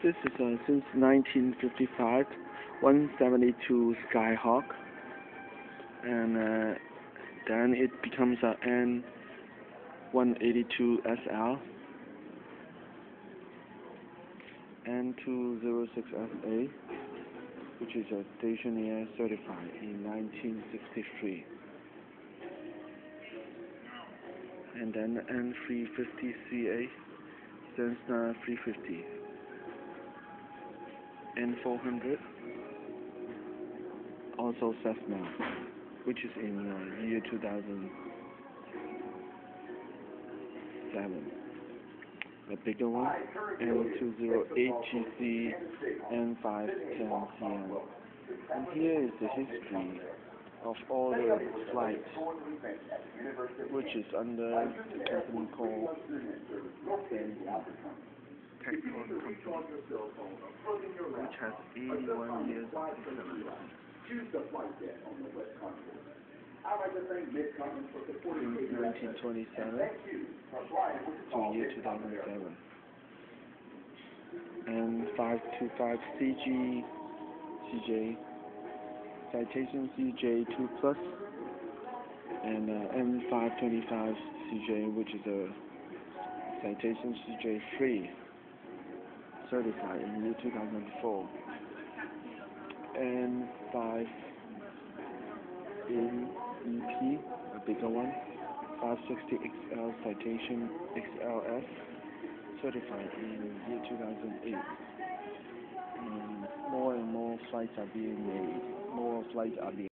This is since 1955, 172 Skyhawk, and then it becomes a N182 SL, N206SA, which is a stationary certified in 1963, and then N350CA, since 350. N400, also Cessna, which is in year 2007. The bigger one, N208GC, N510CN. And here is the history of all the flights, which is under the company called Tecton Company, which has 81 years of excellence. Since 1927 to year 2007. And 525 CJ, citation CJ2 plus, and N525 CJ, which is a citation CJ3, certified in year 2004, and 5 in EP, a bigger one, 560XL citation XLS, certified in year 2008. More and more flights are being made. More flights are being